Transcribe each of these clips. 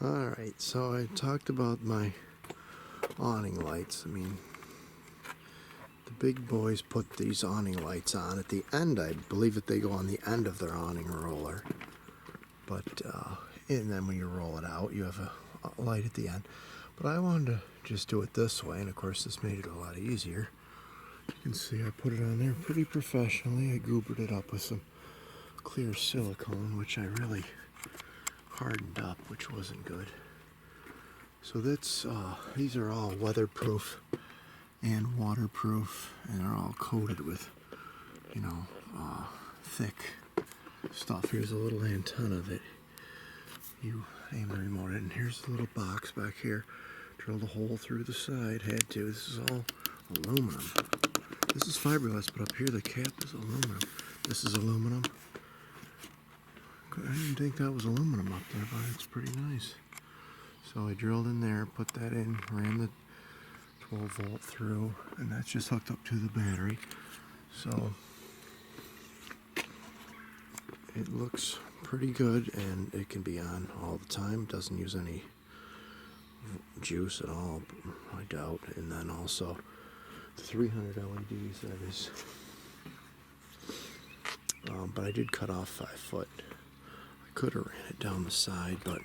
Alright, so I talked about my awning lights. I mean, the big boys put these awning lights on at the end. I believe that they go on the end of their awning roller. But, and then when you roll it out, you have a light at the end. But I wanted to just do it this way, and of course this made it a lot easier. You can see I put it on there pretty professionally. I goobered it up with some clear silicone, which I really hardened up, which wasn't good. So that's these are all weatherproof and waterproof, and they're all coated with, you know, thick stuff. Here's a little antenna that you aim the remote in. Here's a little box back here. Drilled a hole through the side. Had to. This is all aluminum. This is fiberglass, but up here the cap is aluminum. This is aluminum. I didn't think that was aluminum up there, but it's pretty nice. So I drilled in there, put that in, ran the 12 volt through, and that's just hooked up to the battery. So it looks pretty good, and it can be on all the time. Doesn't use any juice at all, I doubt. And then also the 300 LEDs, that is. But I did cut off 5 foot. Could have ran it down the side, but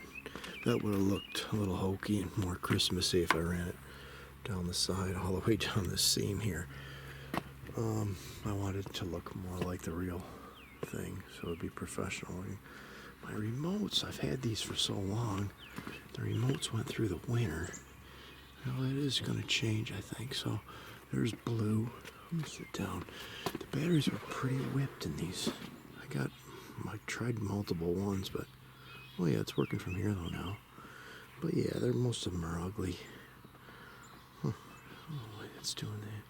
that would have looked a little hokey and more Christmassy if I ran it down the side, all the way down this seam here. I wanted it to look more like the real thing, so it'd be professional. My remotes, I've had these for so long. The remotes went through the winter. Well, it is going to change, I think. So there's blue. Let me sit down. The batteries were pretty whipped in these. I tried multiple ones, but, well, yeah, it's working from here though now. But yeah, most of them are ugly. Huh. I don't know why it's doing that.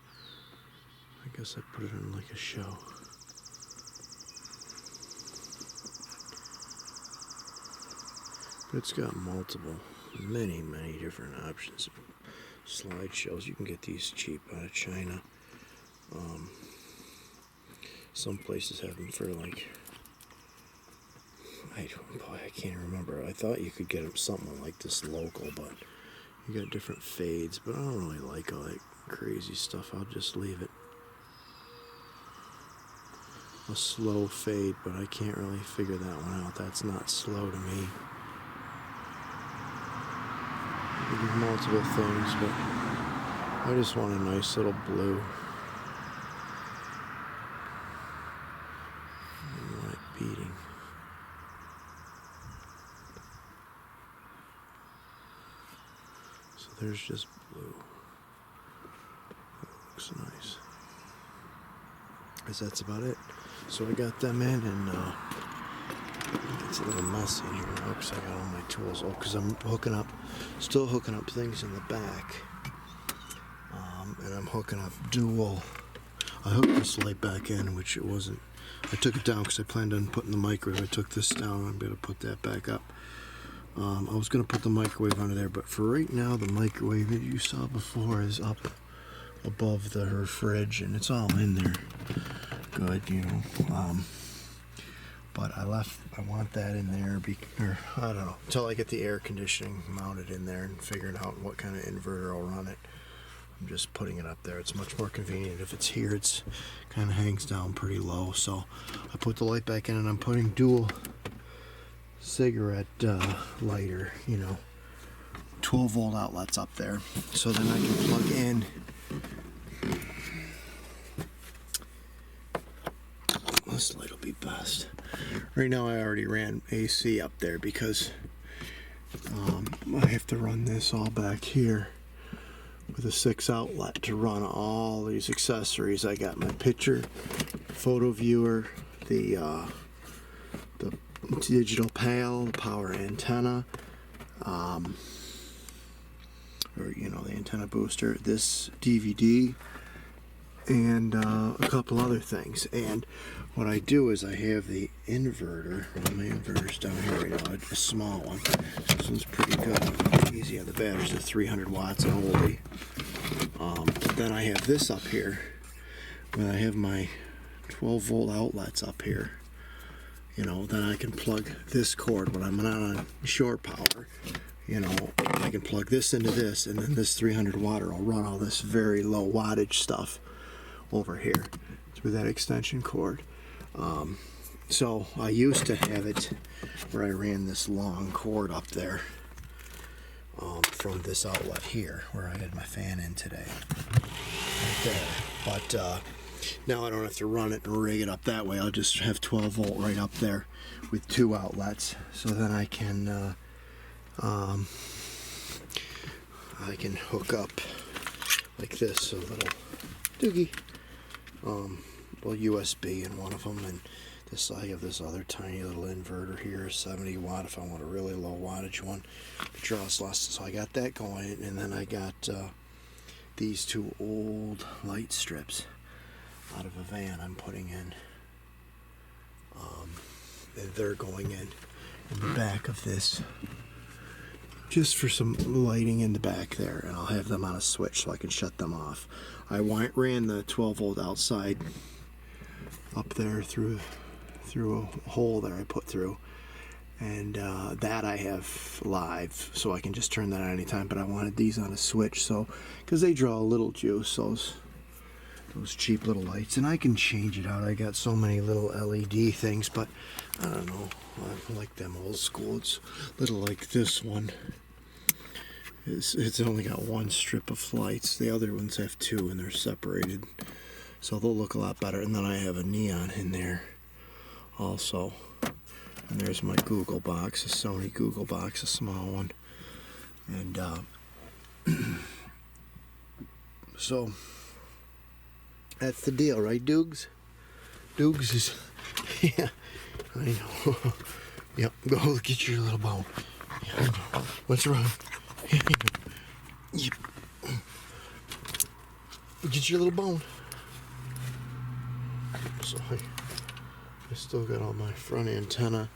I guess I put it on like a show. But it's got many different options. Slideshows, you can get these cheap out of China. Some places have them for like, I can't remember. I thought you could get them something like this local, but you got different fades. But I don't really like all that crazy stuff. I'll just leave it a slow fade, but I can't really figure that one out. That's not slow to me. You can do multiple things, but I just want a nice little blue. Beating. So there's just blue. That looks nice. Guess that's about it. So I got them in, and it's a little messy in here now because I got all my tools. Oh, because I'm still hooking up things in the back. And I'm hooking up dual. I hooked this light back in, which it wasn't. I took it down because I planned on putting the microwave. I took this down. I'm going to put that back up. I was going to put the microwave under there, but for right now, the microwave that you saw before is up above her fridge, and it's all in there. Good, you know. But I want that in there, or I don't know, until I get the air conditioning mounted in there and figuring out what kind of inverter I'll run it. I'm just putting it up there. It's much more convenient. If it's here, it's kind of hangs down pretty low. So I put the light back in, and I'm putting dual cigarette lighter, 12 volt outlets up there. So then I can plug in this light will be best. Right now I already ran AC up there because I have to run this all back here with a 6 outlet to run all these accessories. I got my picture, photo viewer, the digital pail, the power antenna, the antenna booster, this DVD, and a couple other things. And what I do is I have the inverter. My inverter's down here right now, a small one. This one's pretty good, easy on the batteries. The 300 watts and oldie. Then I have this up here, when I have my 12 volt outlets up here. Then I can plug this cord when I'm not on shore power. you know, I can plug this into this, and then this 300 watt will run all this very low wattage stuff over here through that extension cord. So I used to have it where I ran this long cord up there from this outlet here where I had my fan in today, right there. But now I don't have to run it and rig it up that way. I'll just have 12 volt right up there with 2 outlets, so then I can hook up like this, a little doogie, well, USB in one of them, and this, I have this other tiny little inverter here, 70 watt if I want a really low wattage one. It draws less, so I got that going, and then I got these 2 old light strips out of a van I'm putting in, and they're going in the back of this, just for some lighting in the back there, and I'll have them on a switch so I can shut them off. I ran the 12 volt outside up there through a hole there I put through, and that I have live, so I can just turn that on anytime. But I wanted these on a switch, so because they draw a little juice, those cheap little lights, and I can change it out. I got so many little LED things, but I don't know, I like them old school. It's little like this one. It's only got 1 strip of lights. The other ones have 2, and they're separated, so they'll look a lot better. And then I have a neon in there also. And there's my Google box, a Sony Google box, a small one. And so that's the deal, right, Doogs? Doogs is, yeah, I know. Yep, go get your little bone. What's wrong? Yep. Get your little bone. So I still got all my front antenna,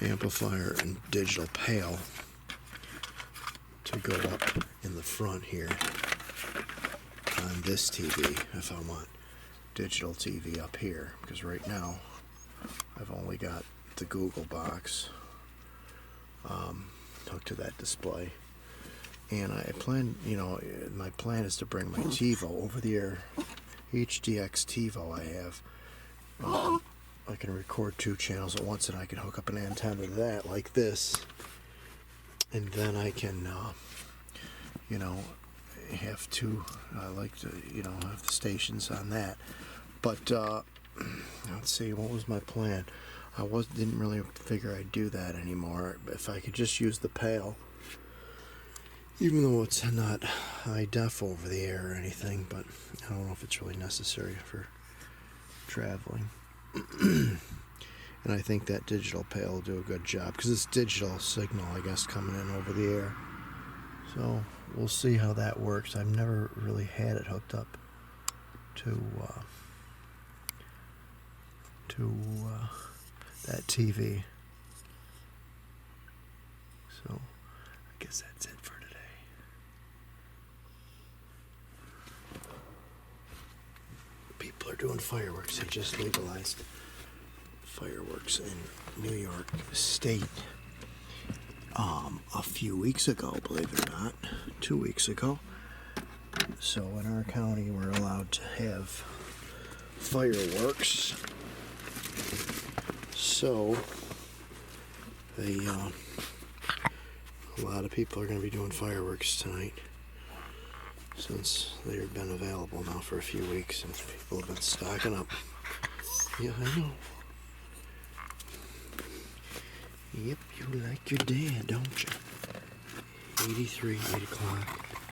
amplifier, and digital pail to go up in the front here on this TV if I want digital TV up here, because right now I've only got the Google box hooked to that display. And I plan, you know, my plan is to bring my TiVo over the air HDX TiVo I have. I can record 2 channels at once, and I can hook up an antenna to that like this, and then I can you know, have 2, I like to, you know, have the stations on that. But let's see, what was my plan? Didn't really figure I'd do that anymore. If I could just use the pail, even though it's not high def over the air or anything, but I don't know if it's really necessary for traveling. And I think that digital pail will do a good job, because it's digital signal, I guess, coming in over the air. So we'll see how that works. I've never really had it hooked up to that TV. So I guess that's it for today. People are doing fireworks. They just legalized fireworks in New York State a few weeks ago, believe it or not, 2 weeks ago. So in our county, we're allowed to have fireworks. So a lot of people are going to be doing fireworks tonight, since they've been available now for a few weeks, and people have been stocking up. Yeah, I know. Yep, you like your dad, don't you? 83, 8 o'clock.